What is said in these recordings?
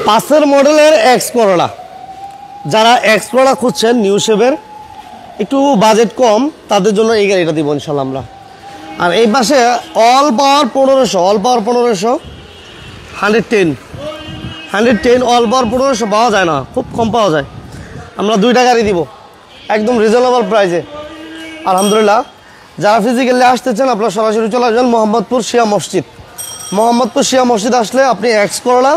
5 মডেলের X Corolla, যারা X Corolla খুঁজছেন নিউ শেপের, একটু বাজেট কম, তাদের জন্য এই গাড়িটা দিব ইনশাল্লাহ আমরা। আর এই পাশে অল পাওয়ার 1500 110 অল পাওয়ার 1500 পাওয়া যায় না, খুব কম পাওয়া যায়। আমরা 2টা গাড়ি দিব একদম রিজনেবল প্রাইসে আলহামদুলিল্লাহ। যারা ফিজিক্যালি আসতে চান আপনারা সরাসরি চলে আসবেন মোহাম্মদপুর শিয়া মসজিদ আসলে আপনি এক্স করোলা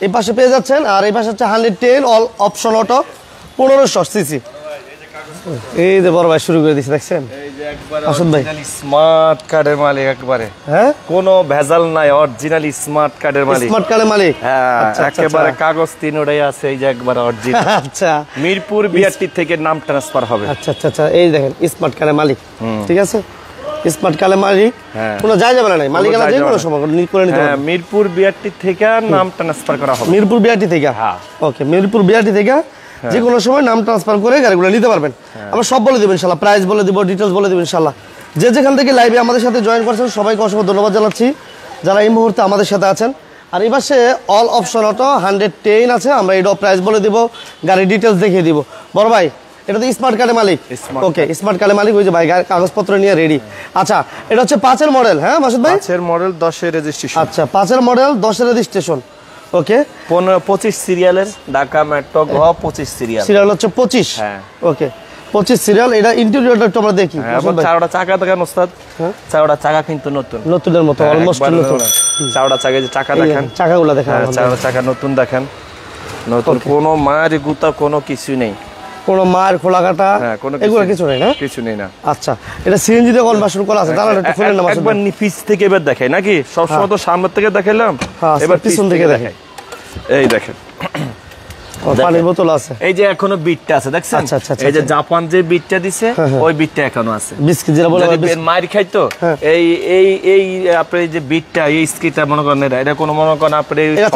এই পাশে পেয়ে যাচ্ছেন। আর এই পাশে হচ্ছে 110 অল অপশন অটো 1500 সিসি। এই যে বড় ভাই শুরু করে দিয়েছে, দেখছেন আসুন ভাই, স্মার্ট কার্ডের মালিক একবারে, হ্যাঁ কোনো ভেজাল নাই, অরিজিনাল স্মার্ট কার্ডের মালিক, হ্যাঁ একেবারে কাগজ 3 ওটাই আছে, এই যে একবারে অরিজিনাল। আচ্ছা, মিরপুর বিআরটি থেকে নাম ট্রান্সফার হবে। আচ্ছা, এই দেখেন স্মার্ট কার্ডের মালিক, ঠিক আছে, স্মার্ট কার্ডের মালিক, কোনো যায় যাবে না, মালিকানা যে কোনো সময় করে নিতে হবে। মিরপুর বিআরটি থেকে নাম ট্রান্সফার করা হবে, মিরপুর বিআরটি থেকে, হ্যাঁ ওকে, মিরপুর বিআরটি থেকে যে কোনো সময় নাম ট্রান্সফার করে গাড়িগুলো নিতে পারবেন। আমরা সব বলে দেবো ইনশাল্লাহ, প্রাইস বলে দিব, ডিটেলস বলে দেবো ইনশাল্লাহ। যে যেখান থেকে লাইভে আমাদের সাথে জয়েন করছেন সবাইকে অসংখ্য ধন্যবাদ জানাচ্ছি যারা এই মুহূর্তে আমাদের সাথে আছেন। আর এই পাশে অল অপশন অটো 110 আছে, আমরা এটাও প্রাইস বলে দিব, গাড়ির ডিটেলস দেখিয়ে দিব। বড় ভাই এটা তো স্মার্ট কার্ডের মালিক, ওকে স্মার্ট কার্ডের মালিক, ওই যে ভাই কাগজপত্র নিয়ে রেডি। আচ্ছা, এটা হচ্ছে 5 মডেল, হ্যাঁ মাসুদ ভাই, 5 মডেল 10 রেজিস্ট্রেশন। আচ্ছা 5 মডেল 10 রেজিস্ট্রেশন, ওকে 25 সিরিয়ালের, ঢাকা মেট্রো ঘ 25 সিরিয়াল হচ্ছে 25, হ্যাঁ ওকে 25 সিরিয়াল। এটা ইন্টেরিয়রটা একটু আমরা দেখি। চারটা চাকা দেখেন ওস্তাদ, চারটা চাকা কিন্তু নতুনের মতো, অলমোস্ট নতুন। চারটা চাকা, যে চাকা দেখেন, চাকাগুলো দেখেন, চারটা চাকা নতুন দেখেন, নতুন, কোনো মায়ের গুতা কোনো কিছু নেই, কোনো মার খোলা কাটা এগুলো কিছু নেই, না কিছু নেই না। আচ্ছা, এটা সিএনজি দিয়ে কনভার্সসন করা আছে, তাহলে একটু খুলে নাও একবার নিপিস থেকে এবার দেখাই নাকি, সব সময় তো সামনে থেকে দেখাইলাম, এবার পিছন থেকে দেখাই। এই দেখেন পানির বোতল আছে, এই যে এখনো বিটটা আছে দেখছেন, এই যে জাপান যে বিটটা দিছে ওই বিটটা এখনো আছে, বিস্কিট যেটা বলে মাইর খাইতো, এই এই এই আপনি যে বিটটা, এই স্কিটটা মনে করেন এটা কোনো মনে করেন আপনি এটা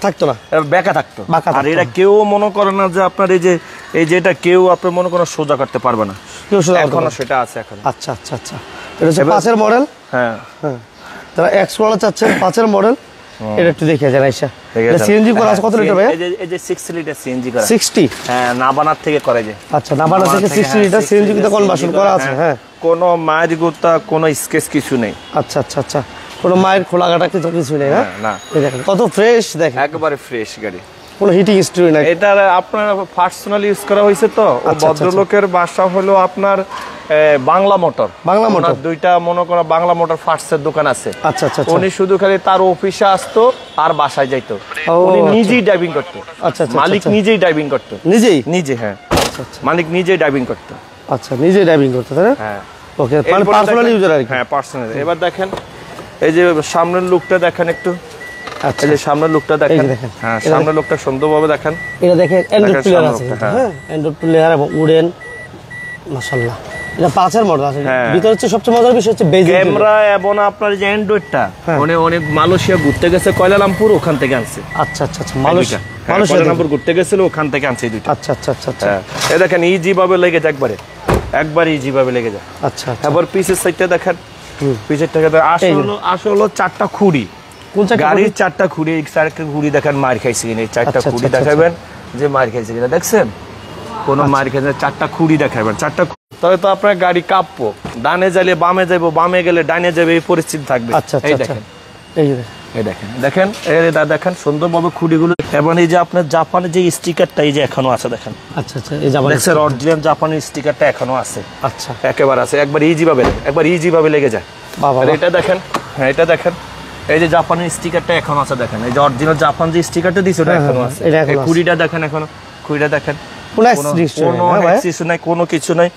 থাকতো না, বেঁকা থাকতো। আর এটা কেউ মনে করে না যে আপনার এই যে এটা কেউ আপনি মনে করেন সোজা করতে পারবে না, এখনো সেটা আছে এখন। আচ্ছা, এটা হচ্ছে 5 মডেল, হ্যাঁ তারা এক্স করোলা চাচ্ছেন 5 মডেল, এটা একটু দেখে যান আইসা। এটা সিএনজি করা আছে কত লিটার ভাই? এই যে 6 লিটার সিএনজি করা, 60, হ্যাঁ নাবানার থেকে করে যে, আচ্ছা নাবানা থেকে 60 লিটার সিএনজি তে কনভার্সন করা আছে, হ্যাঁ কোনো মায়ের গোতা কোনো স্কেচ কিছু নেই। আচ্ছা, কোনো মায়ের খোলা কাটা কিছু নেই, না না, এই দেখেন কত ফ্রেশ, দেখেন একবারে ফ্রেশ গাড়ি, কোনো হিটিং হিস্টরি নাই। এটা আপনার পার্সোনালি ইউজ করা হয়েছে তো, ভদ্রলোকের বাসা হলো আপনার বাংলা মোটর, দুইটা মনে করা বাংলা মোটর ফার্স্টের দোকান আছে। আচ্ছা, উনি শুধু খালি তার অফিসে আসতো আর বাসায় যাইতো, উনি নিজেই ড্রাইভিং করতো। আচ্ছা, মালিক নিজেই ড্রাইভিং করতো, নিজে, হ্যাঁ মালিক নিজেই ড্রাইভিং করতো। আচ্ছা, নিজেই ড্রাইভিং করতো, তাই না? হ্যাঁ ওকে, মানে পার্সোনাল ইউজার আর কি। হ্যাঁ পার্সোনাল। এবার দেখেন এই যে সামনের লুকটা দেখেন একটু, আচ্ছা এই যে সামনের লুকটা দেখেন, হ্যাঁ সামনের লুকটা সুন্দরভাবে দেখেন। এটা দেখেন অ্যান্ড্রয়েড প্লেয়ার আছে, হ্যাঁ অ্যান্ড্রয়েড প্লেয়ার এবং উডেন, মাশাআল্লাহ। এটা 5 মডেল আছে, ভিতরে হচ্ছে সবচেয়ে মজার বিষয় হচ্ছে বেজ ক্যামেরা এবং আপনার যে অ্যান্ড্রয়েডটা অনেক মালয়েশিয়া ঘুরতে গেছে, কুয়ালালামপুর, ওখান থেকে আনছে। আচ্ছা, মালয়েশিয়া কুয়ালালামপুর ঘুরতে গেছিল, ওখান থেকে আনছে এই দুইটা। আচ্ছা, এই দেখেন ইজি ভাবে লেগে যায়, একবার ইজি ভাবে লেগে যায়। আচ্ছা, এবার পিছের সাইডটা দেখেন, পিছের থেকে আসলে 4টা খুঁড়ি, গাড়ির 4টা খুঁড়ি, এই 4টা খুঁড়ি দেখেন মার খাইছে কিনা, এই 4টা খুঁড়ি দেখাবেন যে মার খাইছে কিনা, দেখছেন কোনো মার খাইছে, 4টা খুঁড়ি দেখাবেন, 4টা, তবে তো আপনার গাড়ি কাঁপবো, ডানে যাইলে বামে যাবো, বামে গেলে ডানে যাবে, এই পরিস্থিতি থাকবে। এই দেখেন, এই দেখেন দেখেন সুন্দরভাবে খুঁড়িগুলো, এবং এই যে আপনার জাপানের যে স্টিকারটা এই যে এখনো আছে দেখেন। আচ্ছা, এই জাপানের অরিজিনাল জাপানের স্টিকারটা এখনো আছে। আচ্ছা, একেবারে আছে, একবার ইজি ভাবে লেগে যায়। এটা দেখেন, হ্যাঁ এটা দেখেন, এই যে জাপানের স্টিকারটা এখনো আছে দেখেন, এই যে অরিজিনাল জাপান যে স্টিকারটা দিছে ওটা এখনো আছে। এই খুঁড়িটা দেখেন, এখনো খুঁড়িটা দেখেন, কোনো কিছু নাই।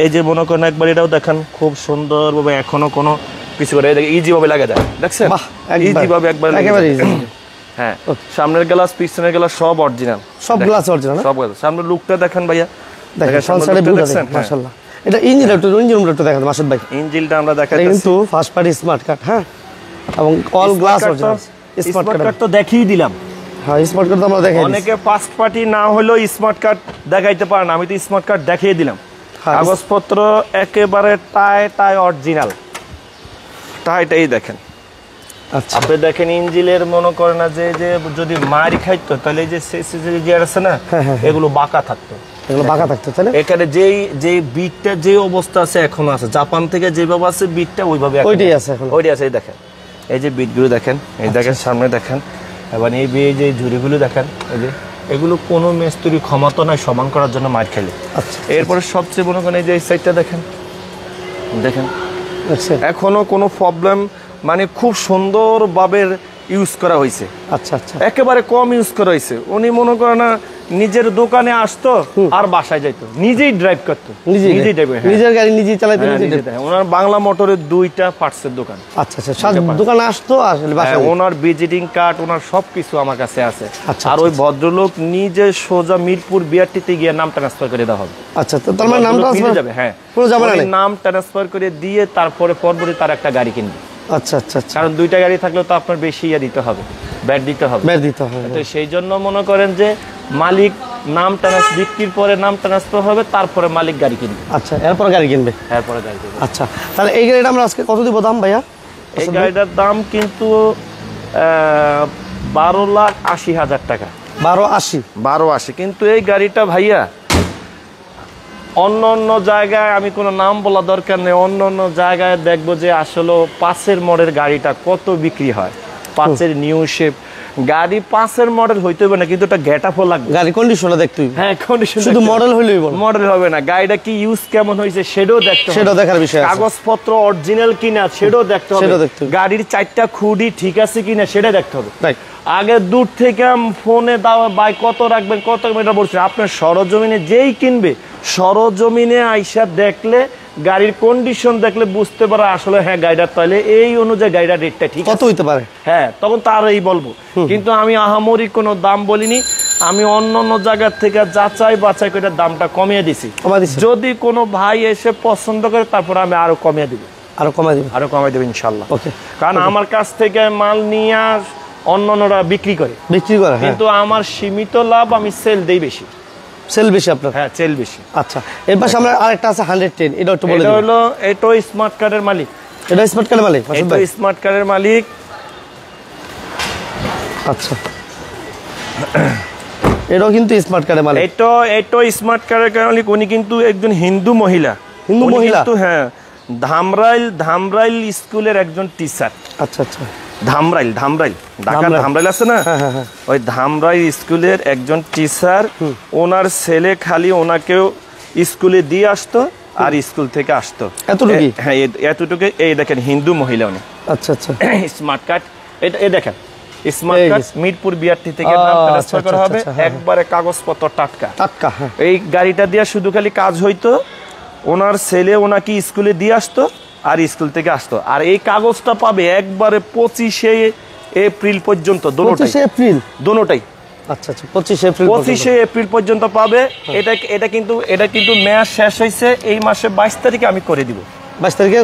এই যে মনে করেন একবার এটাও দেখেন খুব সুন্দর ভাবে এখনো কোনো কিছু করে ইজি ভাবে লাগা যায়, দেখছেন ইজি ভাবে একবার, হ্যাঁ সামনের গ্লাস পিছনের গ্লাস সব অরিজিনাল, সব গ্লাস অরিজিনাল, সব গ্লাস। সামনের লুকটা দেখেন ভাইয়া, দেখেন সামনের লুকটা দেখেন, মাশাআল্লাহ। এটা ইঞ্জিন রুমটা দেখেন মাসুদ ভাই, ইঞ্জিনটা আমরা দেখাচ্ছি, কিন্তু ফার্স্ট পার্টি স্মার্ট কার্ড, হ্যাঁ এবং all glass original. Smart card তো দেখিয়ে দিলাম, হ্যাঁ স্মার্ট কার্ড আমরা দেখাই, অনেকে ফার্স্ট পার্টি না হলেও স্মার্ট কার্ড দেখাইতে পারে না, আমি তো স্মার্ট কার্ড দেখিয়ে দিলাম। কাগজপত্র একেবারে টাই অরিজিনাল, টাইটাই দেখেন, আচ্ছা আপনি দেখেন ইঞ্জিলের মনে করেন না যে যদি মারি খাইতো তাহলে এই যে গিয়ার আছে না এগুলো বাঁকা থাকতো, এগুলো বাঁকা থাকতো তাই না? এখানে যে বিটটা যে অবস্থা আছে এখনো আছে, জাপান থেকে যেভাবে আছে বিটটা ওইভাবে ওইটাই আছে এখন, ওইটাই আছে। এই দেখেন এই যে বিটগুলো দেখেন, এই দেখেন সামনে দেখেন, এবং এই যে ঝুড়িগুলো দেখেন, এই যে এগুলো কোনো মিস্ত্রি ক্ষমতা নয় সমান করার জন্য মার খেলে। আচ্ছা এরপরে সবচেয়ে মনে করেন এই যে এই সাইডটা দেখেন, দেখেন এখনো কোনো প্রবলেম, মানে খুব সুন্দরভাবে ইউজ করা হয়েছে। আচ্ছা আচ্ছা একেবারে কম ইউজ করা হয়েছে। উনি মনে করেন না নিজের দোকানে আসতো আর বাসায় যাইতো, নিজেই ড্রাইভ করতো, নিজেই ড্রাইভ, নিজের গাড়ি নিজেই চালাইতো, ওনার বাংলা মোটরের 2টা পার্টসের দোকান। আচ্ছা আচ্ছা দোকানে আসতো আর বাসায়, ওনার ভিজিটিং কার্ড ওনার সবকিছু আমার কাছে আছে। আচ্ছা আর ওই ভদ্রলোক নিজে সোজা মিরপুর বিআরটিতে গিয়ে নাম ট্রান্সফার করে দেওয়া হবে। আচ্ছা তো তার মানে নাম ট্রান্সফার যাবে, হ্যাঁ পুরো যাবে না, নাম ট্রান্সফার করে দিয়ে তারপরে পরবর্তী তার একটা গাড়ি কিনবে। আচ্ছা আচ্ছা আচ্ছা কারণ 2টা গাড়ি থাকলে তো আপনার বেশি দিতে হবে, ব্যাট দিতে হবে, ব্যাট দিতে হবে। তো সেই জন্য মনে করেন যে মালিক নাম বিক্রির পরে নাম ট্রান্সফার হবে, তারপরে মালিক গাড়ি কিনবে। আচ্ছা এরপর গাড়ি কিনবে, এরপরে গাড়ি কিনবে। আচ্ছা তাহলে এই গাড়িটা আমরা আজকে কত দিব দাম ভাইয়া? এই গাড়িটার দাম কিন্তু 12,80,000 টাকা। 12,80 কিন্তু এই গাড়িটা ভাইয়া অন্য জায়গায়, আমি কোনো নাম বলা দরকার নেই, অন্য জায়গায় দেখবো যে আসলে 5-এর মডেল গাড়িটা কত বিক্রি হয়, 5-এর নিউ শেপ গাড়ি 5-এর মডেল হইতে হবে না, কিন্তু এটা গেটআপও লাগবে, গাড়ি কন্ডিশনটা দেখতে হবে। হ্যাঁ কন্ডিশন, শুধু মডেল হইলেই বল, মডেল হবে না, গাড়িটা কি ইউজ কেমন হয়েছে সেটাও দেখতে হবে, সেটাও দেখার বিষয় আছে, কাগজপত্র অরিজিনাল কিনা সেটাও দেখতে হবে, গাড়ির 4টা খুঁটি ঠিক আছে কিনা সেটা দেখতে হবে। আগে দূর থেকে ফোনে দাও ভাই কত রাখবেন কত এটা বলছেন, আপনার সরজমিনে যেই কিনবে সরজমিনে আইসা দেখলে গাড়ির কন্ডিশন দেখলে বুঝতে পারে আসলে হ্যাঁ গাড়িটার তাহলে এই অনুযায়ী গাড়িটার রেটটা ঠিক কত হইতে পারে, হ্যাঁ তখন তারই বলবো। কিন্তু আমি আহামরি কোনো দাম বলিনি, আমি অন্য জায়গার থেকে যাচাই বাছাই করে দামটা কমিয়ে দিছি। যদি কোনো ভাই এসে পছন্দ করে তারপর আমি আরো কমিয়ে দিব, আরো কমাই দেব ইনশাল্লাহ। কারণ আমার কাছ থেকে মাল নিয়ে অন্যরা বিক্রি করে, কিন্তু আমার সীমিত লাভ, আমি সেল দেই বেশি, সেল বেশি আপনার? হ্যাঁ সেল বেশি। আচ্ছা এর পাশে আমরা আরেকটা আছে 110, এটা একটু বলে দিন। এটা হলো এটা স্মার্ট কার্ডের মালিক, এটা স্মার্ট কার্ডের মালিক, এটা স্মার্ট কার্ডের মালিক। আচ্ছা এটাও কিন্তু স্মার্ট কার্ডের মালিক, এটা স্মার্ট কার্ডের মালিক, উনি কিন্তু একজন হিন্দু মহিলা, তো হ্যাঁ ধামরাইল স্কুলের একজন টিচার। আচ্ছা আচ্ছা ধামরাইল ঢাকার ধামরাইল আছে না, ওই ধামরাইল স্কুলের একজন টিচার। ওনার ছেলে খালি ওনাকেও স্কুলে দিয়ে আসতো আর স্কুল থেকে আসতো, এতটুকু? হ্যাঁ এতটুকু। এই দেখেন হিন্দু মহিলা উনি। আচ্ছা আচ্ছা স্মার্ট কার্ড, এই দেখেন স্মার্ট কার্ড মিরপুর বিআরটি থেকে নাম ট্রান্সফার করা হবে, একবারে কাগজপত্র টাটকা। এই গাড়িটা দিয়ে শুধু খালি কাজ হইতো, ওনার ছেলে ওনাকে স্কুলে দিয়ে আসতো আর স্কুল থেকে আসতো। আর এই কাগজটা পাবে একবারে 25শে এপ্রিল পর্যন্ত, দোনোটাই। আচ্ছা আচ্ছা 25শে এপ্রিল পর্যন্ত পাবে। এটা কিন্তু মেয়াদ শেষ হয়েছে এই মাসে 22 তারিখে আমি করে দিব। 22 তারিখে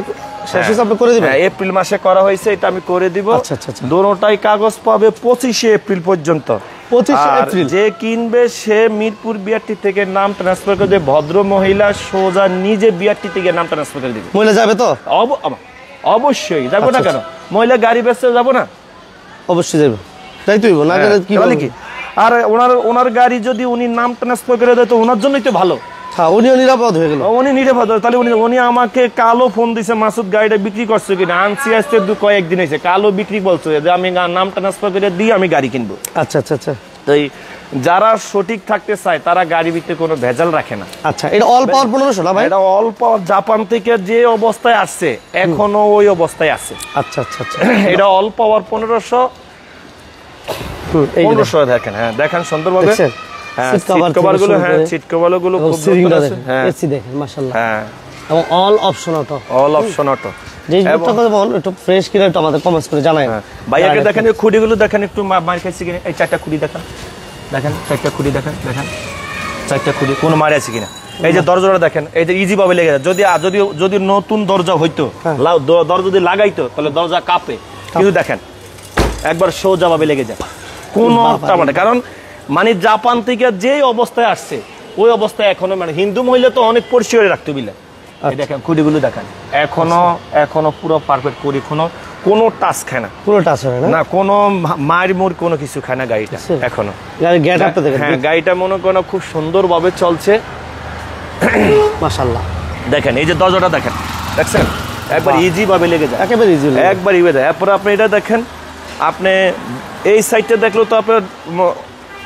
শেষ হয়েছে, আপনি করে দিবেন? হ্যাঁ এপ্রিল মাসে করা হয়েছে, এটা আমি করে দিব। আচ্ছা আচ্ছা দোনোটাই কাগজ পাবে 25শে এপ্রিল পর্যন্ত। 25শে এপ্রিল যে কিনবে সে মিরপুর বিআরটি থেকে নাম ট্রান্সফার করে দেবে, ভদ্র মহিলা সোজা নিজে বিআরটি থেকে নাম ট্রান্সফার করে দিবে। মহিলা যাবে তো? অবশ্যই যাবো না কেন, মহিলা গাড়ি বেচতে যাবো না? অবশ্যই যাবে, তাই তো না গেলে কি বলে কি। আর ওনার গাড়ি যদি উনি নাম ট্রান্সফার করে দেয় তো ওনার জন্যই তো ভালো, উনিও নিরাপদ হয়ে গেল। উনি নিরাপদ, তাহলে উনি আমাকে কালো ফোন দিছে, মাসুদ গাড়িটা বিক্রি করছে কিনা, আনসি আসতে কয়েকদিন হয়েছে, কালো বিক্রি বলছে যে আমি নাম ট্রান্সফার করে দিয়ে আমি গাড়ি কিনবো। আচ্ছা আচ্ছা আচ্ছা তো যারা সঠিক থাকতে চায় তারা গাড়ি ভিতরে কোনো ভেজাল রাখে না। আচ্ছা এটা অল পাওয়ার 1500 না ভাই? এটা অল পাওয়ার, জাপান থেকে যে অবস্থায় আসছে এখনো ওই অবস্থায় আছে। আচ্ছা আচ্ছা আচ্ছা এটা অল পাওয়ার 1500 দেখেন, হ্যাঁ দেখেন সুন্দরভাবে, হ্যাঁ সিট কভারগুলো, হ্যাঁ সিট কভারগুলো খুব সুন্দর আছে, হ্যাঁ এসি দেখেন মাশাআল্লাহ, হ্যাঁ এবং অল অপশন অটো। যে জিনিসটা বল একটু ফ্রেশ কিনা একটু আমাদের কমেন্টস করে জানাই ভাইয়াকে। দেখেন এই খুঁটিগুলো দেখেন, একটু মার খাইছে কিনা, এই 4টা খুঁটি দেখেন, 4টা খুঁটি দেখেন, 4টা খুঁটি কোন মার আছে কিনা। এই যে দরজাটা দেখেন, এই যে ইজি ভাবে লেগে যায়। যদি নতুন দরজা হইতো, দরজা যদি লাগাইতো তাহলে দরজা কাঁপে, কিন্তু দেখেন একবার সোজা ভাবে লেগে যায়, কোনো কারণ মানে জাপান থেকে যে অবস্থায় আসছে ওই অবস্থায় এখনো, মানে হিন্দু মহিলা তো অনেক পরিষ্কার রাখতে বিলে। দেখেন খুঁটিগুলো দেখেন, এখনো পুরো পারফেক্ট করি, কোনো টাচ খায় না, পুরো টাচ হয় না, না কোনো মার মোর কোনো কিছু খায় না গাড়িটা এখনো। গাড়ির গেট আপটা দেখেন, হ্যাঁ গাড়িটা মনে করেন খুব সুন্দরভাবে চলছে মাশাআল্লাহ। দেখেন এই যে দরজাটা দেখেন, দেখছেন একবার ইজি ভাবে লেগে যায়, একেবারে ইজি, একবার ইয়ে যায়। এরপর আপনি এটা দেখেন, আপনি এই সাইডটা দেখলেও তো আপনার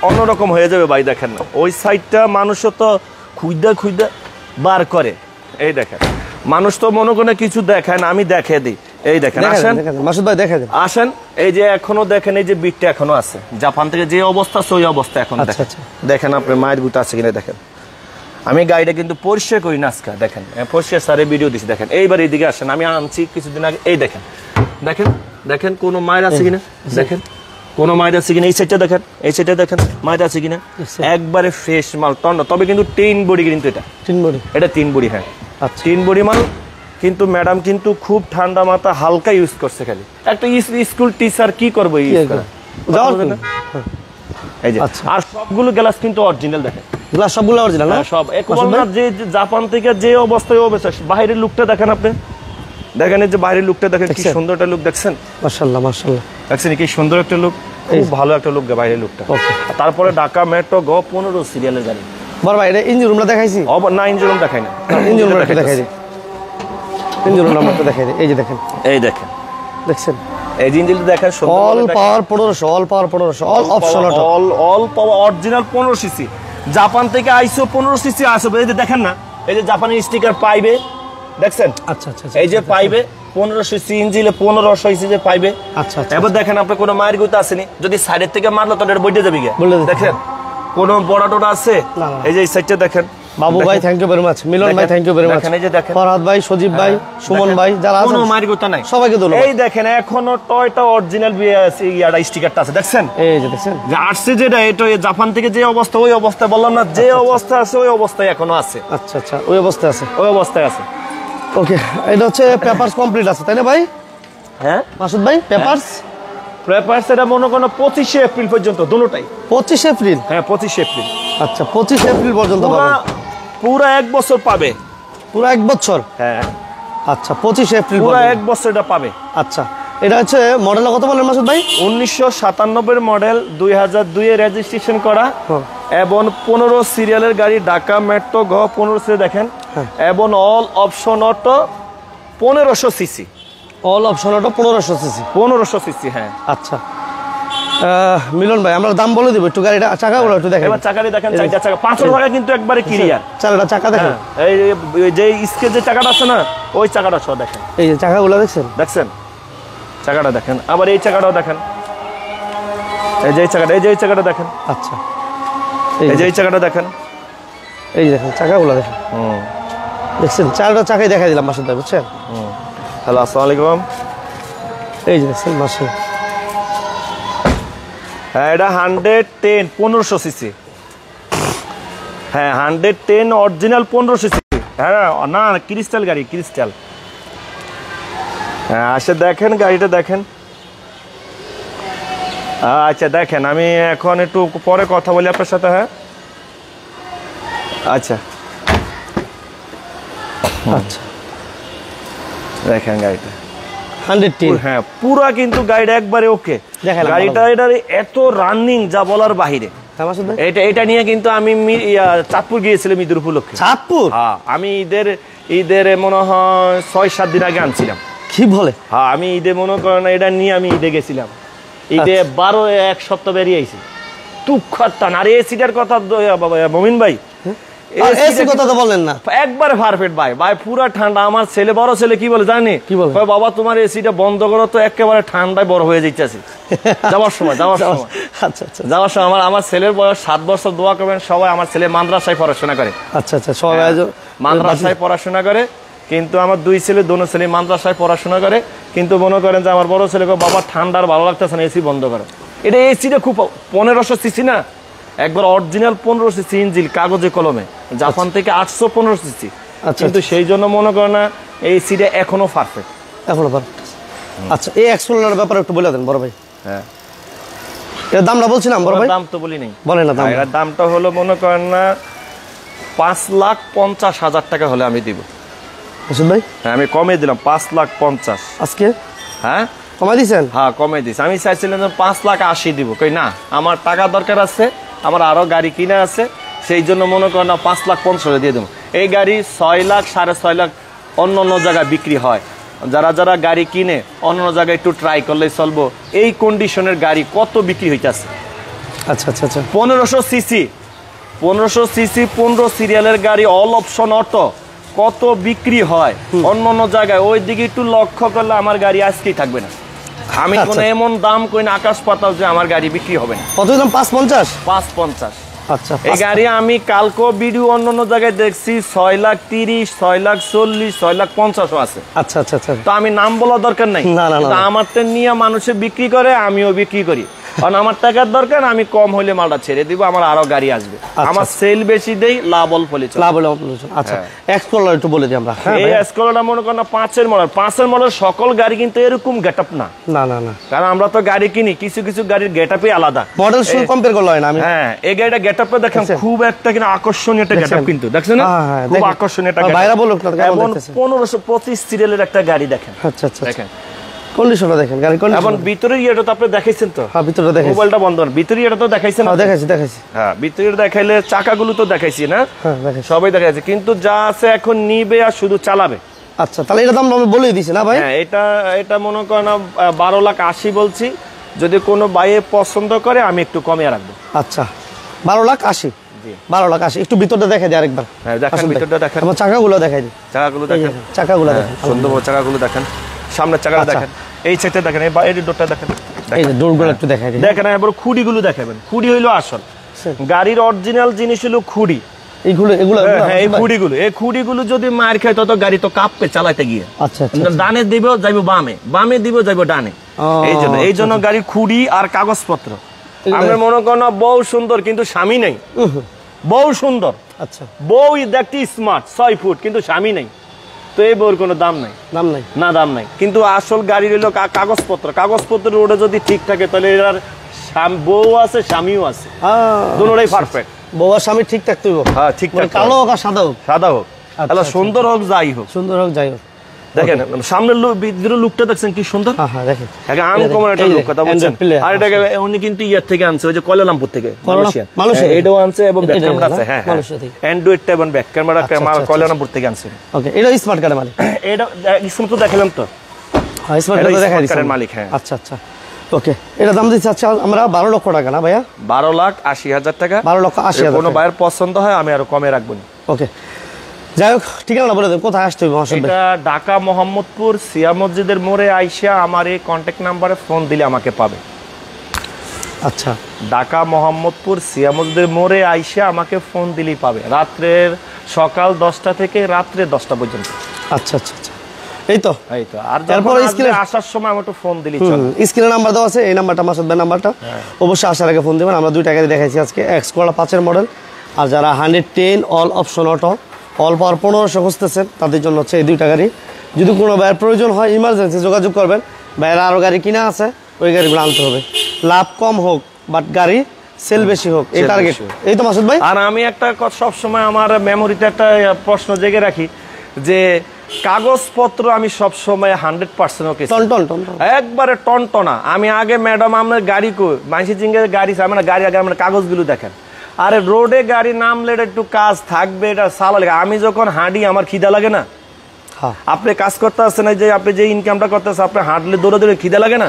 অন্যরকম হয়ে যাবে ভাই। দেখেন না ওই সাইডটা মানুষও তো খুঁজা বার করে, এই দেখেন মানুষ তো মনে করে কিছু দেখায় না, আমি দেখে দিই। এই দেখেন আসেন মাসুদ ভাই দেখেন, আসেন এই যে এখনো দেখেন এই যে বিটটা এখনো আছে, জাপান থেকে যে অবস্থা ওই অবস্থা এখন দেখেন। আপনার মায়ের বুট আছে কিনা দেখেন। আমি গাড়িটা কিন্তু পরিষ্কার করি না আজকে, দেখেন পরিষ্কার স্যারের ভিডিও দিচ্ছি। দেখেন এইবার এইদিকে আসেন, আমি আনছি কিছুদিন আগে, এই দেখেন দেখেন দেখেন কোনো মায়ের আছে কিনা, দেখেন কোনো মায়ের আছে কিনা, এই সাইডটা দেখেন, এই সাইডটা দেখেন মায়ের আছে কিনা, একবারে ফ্রেশ মাল টন্ডা। তবে কিন্তু 3 বডি কিন্তু এটা 3 বডি, হ্যাঁ 3 বডি মাল। কিন্তু ম্যাডাম কিন্তু খুব ঠান্ডা মাথা হালকা ইউজ করছে, খালি একটা স্কুল টিচার কি করবো ইউজ করা, এই যে। আর সবগুলো গ্লাস কিন্তু অরিজিনাল, দেখেন গ্লাস সবগুলো অরিজিনাল না, সব যে জাপান থেকে যে অবস্থায় অবস্থা। বাইরের লুকটা দেখেন আপনি, দেখেন এই যে বাইরের লুকটা দেখেন, কি সুন্দর একটা লুক দেখছেন, মাশাআল্লাহ মাশাআল্লাহ, দেখছেন কি সুন্দর একটা লুক, খুব ভালো একটা লুক বাইরের লুকটা। তারপরে ঢাকা মেট্রো গ 15 সিরিয়ালের গাড়ি। বড় ভাই এটা ইঞ্জিন রুমটা দেখাইছি, না ইঞ্জিন রুম দেখাই না, ইঞ্জিন রুমটা দেখাই দিই, ইঞ্জিন রুমটা দেখাই দিই। এই যে দেখেন, এই দেখেন দেখছেন এই ইঞ্জিনটা দেখেন, অল পাওয়ার 1500, অল পাওয়ার 1500, অল অপশন অটো, অল পাওয়ার অরিজিনাল 15 সিসি। জাপান থেকে আইসো 15 সিসি আসবে, এই যে দেখেন না, এই যে জাপানি স্টিকার পাইবে, দেখছেন? আচ্ছা আচ্ছা, এই যে পাইবে 1500 সিসি ইঞ্জিনে 1500 সিসি যে পাইবে। আচ্ছা আচ্ছা, এবার দেখেন আপনি কোনো মায়ের গুতা আসেনি, যদি সাইডের থেকে মারলো তো এটা বইতে যাবে গিয়া, দেখেন কোনো বড় টোটা আছে, এই যে এই সাইডটা দেখেন। বাবু ভাই থ্যাংক ইউ ভেরি মাচ, মিলন ভাই থ্যাংক ইউ ভেরি মাচ, এই যে দেখেন ফরহাদ ভাই, সজীব ভাই, সুমন ভাই, যারা আছে কোনো মায়ের গুতা নাই, সবাইকে ধন্যবাদ। এই দেখেন এখনো টয়টা অরিজিনাল ইয়াটা স্টিকারটা আছে, দেখছেন? এই যে দেখছেন যে আসছে যেটা, এটা জাপান থেকে যে অবস্থা ওই অবস্থায়, বললাম না যে অবস্থা আছে ওই অবস্থায় এখনো আছে। আচ্ছা আচ্ছা, ওই অবস্থায় আছে, ওই অবস্থায় আছে। ওকে, এটা হচ্ছে পেপারস কমপ্লিট আছে তাই না ভাই? হ্যাঁ মাসুদ ভাই, পেপারস এটা মনে করো 25 এপ্রিল পর্যন্ত দুটোটাই। 25 এপ্রিল? হ্যাঁ 25 এপ্রিল। আচ্ছা 25 এপ্রিল পর্যন্ত পুরো 1 বছর পাবে, পুরো 1 বছর? হ্যাঁ আচ্ছা 25 এপ্রিল পুরো 1 বছর এটা পাবে। আচ্ছা, এটা হচ্ছে মডেল কত বলেন মাসুদ ভাই? 1997 এর মডেল, 2002 এ রেজিস্ট্রেশন করা এবং 15 সিরিয়ালের গাড়ি, ঢাকা মেট্রো গ 15 সিরিয়াল দেখেন, এবং all option auto 1500 CC, all option auto 1500 CC, 1500 CC. হ্যাঁ আচ্ছা মিলন ভাই আমরা দাম বলে দিব, একটু গাড়িটা চাকাগুলো একটু দেখেন। এবার চাকাটি দেখেন, চারটা চাকা 500 টাকা কিন্তু একবারে ক্লিয়ার, চারটা চাকা দেখেন। এই যে স্কেচ যে চাকাটা আছে না, ওই চাকাটা সহ দেখেন, এই যে চাকাগুলো দেখছেন, দেখছেন চাকাটা দেখেন। আবার এই চাকাটাও দেখেন, এই যে এই চাকাটা, এই যে এই চাকাটা দেখেন। আচ্ছা এই যে এই চাকাটা দেখেন, এই যে দেখেন চাকাগুলো দেখেন, দেখছেন চারটা চাকাই দেখাই দিলাম মাসুদ ভাই, বুঝছেন? হ্যালো আসসালামু আলাইকুম। এই যে দেখছেন মাসুদ, হ্যাঁ এটা 110 1500 সিসি, হ্যাঁ 110 অরিজিনাল 1500 সিসি। হ্যাঁ না ক্রিস্টাল গাড়ি, ক্রিস্টাল। হ্যাঁ আসে দেখেন গাড়িটা দেখেন। আচ্ছা দেখেন, আমি এখন একটু পরে কথা বলি আপনার সাথে। হ্যাঁ আচ্ছা আচ্ছা দেখেন গাড়িটা 110, হ্যাঁ পুরা কিন্তু গাড়িটা একবারে ওকে। গাড়িটা এটার এত রানিং যা বলার বাহিরে। এটা নিয়ে কিন্তু আমি চাঁদপুর গিয়েছিলাম ঈদের উপলক্ষে। চাঁদপুর? হ্যাঁ আমি ঈদের মনে হয় 6-7 দিন আগে আনছিলাম। কি বলে? হ্যাঁ আমি ঈদে মনে করেন এটা নিয়ে আমি ঈদে গেছিলাম, ঈদে 1 সপ্তাহ বেরিয়ে আইছি। তুক্ষার টান। আর এসিটার কথা মমিন ভাই, এসি কথা তো বলেন না, একবারে পারফেক্ট ভাই, ভাই পুরা ঠান্ডা। আমার ছেলে, বড় ছেলে কি বলে জানি, কি বলে? বাবা তোমার এসিটা বন্ধ করো তো, একেবারে ঠান্ডায় বড় হয়ে যাইতেছে। যাওয়ার সময় আচ্ছা আচ্ছা, যাওয়ার সময় আমার ছেলের বয়স 7 বছর, দোয়া করবেন সবাই। আমার ছেলে মাদ্রাসায় পড়াশোনা করে। আচ্ছা আচ্ছা, সবাই মাদ্রাসায় পড়াশোনা করে, কিন্তু আমার 2 ছেলে, দোনো ছেলে মাদ্রাসায় পড়াশোনা করে। কিন্তু মনে করেন যে আমার বড় ছেলেকে, বাবা ঠান্ডার ভালো লাগতেছে না, এসি বন্ধ করো। এটা এসিটা খুব 1500 সিসি না, একবার অরিজিনাল 1500 সিসি ইঞ্জিন, কাগজে কলমে, জাপান থেকে 815 সিসি। কিন্তু সেই জন্য মনে করে না এই এসিটা এখনো পারফেক্ট, এখনো পারফেক্ট। আচ্ছা এই এক্সপ্লোরার ব্যাপারে একটু বলে দেন বড় ভাই। হ্যাঁ এর দামটা বলছিলাম বড় ভাই, দাম তো বলি নাই, বলেন না দাম। এর দামটা হলো মনে করেন না 5,50,000 টাকা হলে আমি দিব। মাসুদ ভাই হ্যাঁ আমি কমে দিলাম 5,50,000 আজকে। হ্যাঁ কমাই দিয়েছেন? হ্যাঁ কমাই দিয়েছি। আমি চাইছিলাম 5,80,000 দিব, কই না আমার টাকা দরকার আছে, আমার আরো গাড়ি কিনা আছে, সেই জন্য মনে করেন না 5,50,000 দিয়ে দেবো। এই গাড়ি 6 লাখ 6.5 লাখ অন্য অন্য জায়গায় বিক্রি হয়। যারা যারা গাড়ি কিনে অন্য জায়গায় একটু ট্রাই করলেই চলবো। এই কন্ডিশনের গাড়ি কত বিক্রি হইতেছে। আচ্ছা আচ্ছা আচ্ছা 1500 সিসি 15 সিরিয়ালের গাড়ি অল অপশন অটো কত বিক্রি হয় অন্য অন্য জায়গায়। ওই দিকে একটু লক্ষ্য করলে আমার গাড়ি আজকেই থাকবে না। আমি কোনো এমন দাম কই না আকাশ পাতাল যে আমার গাড়ি বিক্রি হবে না। কত দাম? 550? 550। আচ্ছা এই গাড়ি আমি কালকে ভিডিও অন্য অন্য জায়গায় দেখছি 6,30,000, 6,40,000, 6,50,000 আছে। আচ্ছা আচ্ছা আচ্ছা তো আমি নাম বলা দরকার নাই, না না না আমারটা নিয়ে মানুষে বিক্রি করে, আমিও বিক্রি করি। কারণ আমার টাকার দরকার, আমি কম হলে মালটা ছেড়ে দিব, আমার আরো গাড়ি আসবে। আমার সেল বেশি দেই, লাভ অল্প হলে চলে। লাভ অল্প হলে চলে। আচ্ছা এক্সকলার একটু বলে দিই আমরা। এই এক্সকলারটা মনে করেন 5-এর মডেল। 5-এর মডেল সকল গাড়ি কিন্তু এরকম গেটআপ না। না না না, কারণ আমরা তো গাড়ি কিনি, কিছু কিছু গাড়ির গেটআপই আলাদা। মডেল শুধু কম্পেয়ার করলে হয় না। আমি হ্যাঁ এই গাড়িটা গেটআপটা দেখেন খুব একটা কিন্তু আকর্ষণীয় একটা গেটআপ, কিন্তু দেখছেন না খুব আকর্ষণীয় একটা গেটআপ। বাইরে বলুক না কেমন দেখতেছে। 1525 সিরিয়ালের একটা গাড়ি দেখেন। আচ্ছা আচ্ছা দেখেন কন্ডিশনটা দেখেন, গাড়ি কন্ডিশন। এখন ভিতরের ইয়েটা তো আপনি দেখাইছেন তো? হ্যাঁ ভিতরটা দেখাইছি। মোবাইলটা বন্ধ করেন। ভিতরের ইয়েটা তো দেখাইছেন? হ্যাঁ দেখাইছি। হ্যাঁ ভিতরের দেখাইলে চাকাগুলো তো দেখাইছি না? হ্যাঁ দেখাইছি, সবাই দেখাইছে, কিন্তু যা আছে এখন নিবে আর শুধু চালাবে। আচ্ছা তাহলে এটা দাম আমি বলেই দিছি না ভাই? হ্যাঁ এটা মনে করেন 12,80,000 বলছি। যদি কোনো বাইয়ে পছন্দ করে আমি একটু কমিয়ে রাখবো। আচ্ছা 12,80,000? 12,80,000। একটু ভিতরটা দেখাই দিই আরেকবার। হ্যাঁ দেখেন ভিতরটা দেখেন। আমার চাকাগুলো দেখাই দিই। চাকাগুলো দেখেন, চাকাগুলো দেখেন সুন্দর চাকাগুলো দেখেন। সামনের চাকাটা দেখেন, এই সাইডটা দেখেন, এই বাইরের ডোরটা দেখেন। এই যে ডোরগুলো একটু দেখাই দিই। দেখেন এবার খুঁড়িগুলো দেখাবেন। খুঁড়ি হইলো আসল গাড়ির অরিজিনাল জিনিস, হলো খুঁড়ি। এইগুলো এগুলো এই খুঁড়িগুলো যদি মার খায় তত গাড়ি তো কাঁপবে চালাতে গিয়ে। আচ্ছা ডানে দিব যাইবো বামে, বামে দিব যাইবো ডানে। এই জন্য গাড়ির খুঁড়ি আর কাগজপত্র। আমরা মনে করেন বউ সুন্দর কিন্তু স্বামী নেই। বউ সুন্দর, আচ্ছা বউ দেখতে স্মার্ট 6 ফুট, কিন্তু স্বামী নেই। তো এই বউর কোনো দাম নাই, দাম নাই। কিন্তু আসল গাড়ির হলো কাগজপত্র রোডে যদি ঠিক থাকে তাহলে এর বউ আছে স্বামীও আছে, দুটোই পারফেক্ট। বউ আর স্বামী ঠিক থাকতে হবে। হ্যাঁ ঠিক থাকতে, কালো হোক আর সাদা হোক। তাহলে সুন্দর হোক যাই হোক, যাই হোক। দেখেন সামনের ভিতরের লুকটা দেখছেন কি সুন্দর। হ্যাঁ দেখেন আনকমন একটা লুক, কথা বলছেন। আর এটাকে উনি কিন্তু ইয়ার থেকে আনছে, ওই যে কুয়ালালামপুর থেকে, মালয়েশিয়া। এটাও আনছে এবং ব্যাক ক্যামেরা আছে। হ্যাঁ অ্যান্ড্রয়েডটা এবং ব্যাক ক্যামেরা কুয়ালালামপুর থেকে আনছে। ওকে এটা স্মার্ট কার্ডের মালিক? এটা স্মার্ট তো দেখালাম তো। হ্যাঁ স্মার্ট কার্ড দেখাই দিছেন মালিক। হ্যাঁ আচ্ছা আচ্ছা ওকে। এটা দাম দিচ্ছি আচ্ছা আমরা 12 লক্ষ টাকা না ভাইয়া? 12,80,000 টাকা। 12,80,000। কোনো বাইরের পছন্দ হয় আমি আরো কমে রাখবো। ওকে যাই হোক, ঠিকানা বলে দেন, কোথায় আসতে হবে? এটা ঢাকা মোহাম্মদপুর সিয়া মসজিদের মোড়ে আইসা আমার এই কন্ট্যাক্ট নাম্বারে ফোন দিলে আমাকে পাবে। আচ্ছা ঢাকা মোহাম্মদপুর সিয়া মসজিদের মোড়ে আইসা আমাকে ফোন দিলেই পাবে, রাত্রের সকাল 10টা থেকে রাত্রে 10টা পর্যন্ত। আচ্ছা আচ্ছা আচ্ছা এই তো। আর তারপর স্ক্রিনে আসার সময় আমাকে ফোন দিলেই চলে। স্ক্রিনে নাম্বার দেওয়া আছে, এই নাম্বারটা মাসুদ ভাই নাম্বারটা, অবশ্যই আসার আগে ফোন দেবেন। আমরা 2 টাকা দিয়ে দেখাইছি আজকে এক্সকোলা 5-এর মডেল। আর যারা 110 অল অপশন অটো অল পাওয়ার 1500 খুঁজতেছেন তাদের জন্য হচ্ছে এই 2 টাকারই। যদি কোনো ভাইয়ের প্রয়োজন হয় ইমার্জেন্সি যোগাযোগ করবেন। ভাইয়েরা আরও গাড়ি কিনা আছে, ওই গাড়িগুলো আনতে হবে। লাভ কম হোক বাট গাড়ি সেল বেশি হোক, এই টার্গেট। এই তো মাসুদ ভাই। আর আমি একটা সবসময় আমার মেমোরিতে একটা প্রশ্ন জেগে রাখি যে কাগজপত্র আমি সবসময় 100% ওকে, একবারে টনটনা। আমি আগে ম্যাডাম আমার গাড়ি মাইসি জিঙ্গের গাড়ি আমার গাড়ি আগে আমার কাগজগুলো দেখেন। আরে রোডে গাড়ি নামলে একটু কাজ থাকবে, এটা সালা লাগে। আমি যখন হাঁটি আমার খিদা লাগে না? আপনি কাজ করতে আসছেন, যে আপনি যে ইনকামটা করতেছেন, আপনি হাঁটলে দৌড়ে খিদা লাগে না?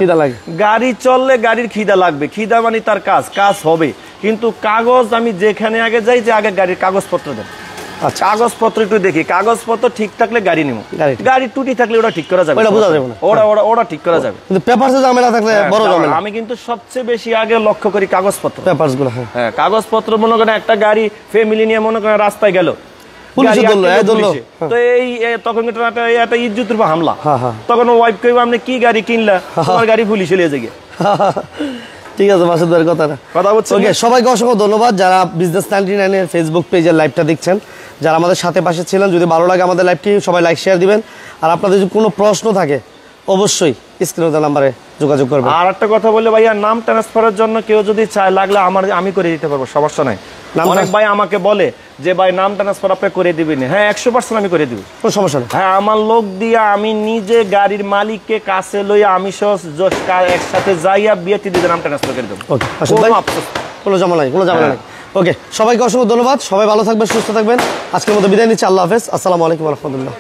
গাড়ি চললে গাড়ির খিদা লাগবে, খিদা মানে তার কাজ হবে। কিন্তু কাগজ আমি যেখানে আগে যাই যে আগে গাড়ির কাগজপত্র দেন। কাগজপত্র একটু দেখি, কাগজপত্র ঠিক থাকলে গাড়ি নিব। গাড়ি টুটি থাকলে ওটা ঠিক করা যাবে, ওটা ঠিক করা যাবে। আমি কিন্তু সবচেয়ে বেশি আগে লক্ষ্য করি কাগজপত্র, পেপারসগুলো। হ্যাঁ কাগজপত্র মনে করেন একটা গাড়ি ফ্যামিলি নিয়ে মনে করেন রাস্তায় গেল, তো এই তখন একটা ইজ্জতের উপর হামলা। তখন ওয়াইফ কইব আপনি কি গাড়ি কিনলা, তোমার গাড়ি পুলিশ চলে যায়। ঠিক আছে মাসুদ ভাইয়ের কথা বলছি। ওকে সবাইকে অসংখ্য ধন্যবাদ যারা বিজনেস 99 এর ফেসবুক পেজের লাইভটা দেখছেন, যারা আমাদের সাথে পাশে ছিলেন। যদি ভালো লাগে আমাদের লাইভটি সবাই লাইক শেয়ার দিবেন। আর আপনাদের যদি কোনো প্রশ্ন থাকে অবশ্যই স্ক্রিনে দেওয়া নাম্বারে যোগাযোগ করবেন। আর একটা কথা বললে ভাইয়া, নাম ট্রান্সফারের জন্য কেউ যদি চায় লাগলে আমি করে দিতে পারবো, সমস্যা নাই। অনেক ভাই আমাকে বলে যে ভাই নাম ট্রান্সফার আপনি করে দিবেন, হ্যাঁ 100% আমি করে দিব, কোনো সমস্যা নেই। হ্যাঁ, আমার লোক দিয়ে আমি নিজে গাড়ির মালিককে কাছে লইয়া আমি একসাথে যাইয়া বিয়েটি দিয়ে নাম ট্রান্সফার করে দেবো, কোনো ঝামেলা নাই। ওকে, সবাইকে অসংখ্য ধন্যবাদ, সবাই ভালো থাকবেন, সুস্থ থাকবেন। আজকের মতো বিদায় নিচ্ছি, আল্লাহ হাফেজ, আসসালামু আলাইকুম ওয়া রাহমাতুল্লাহ।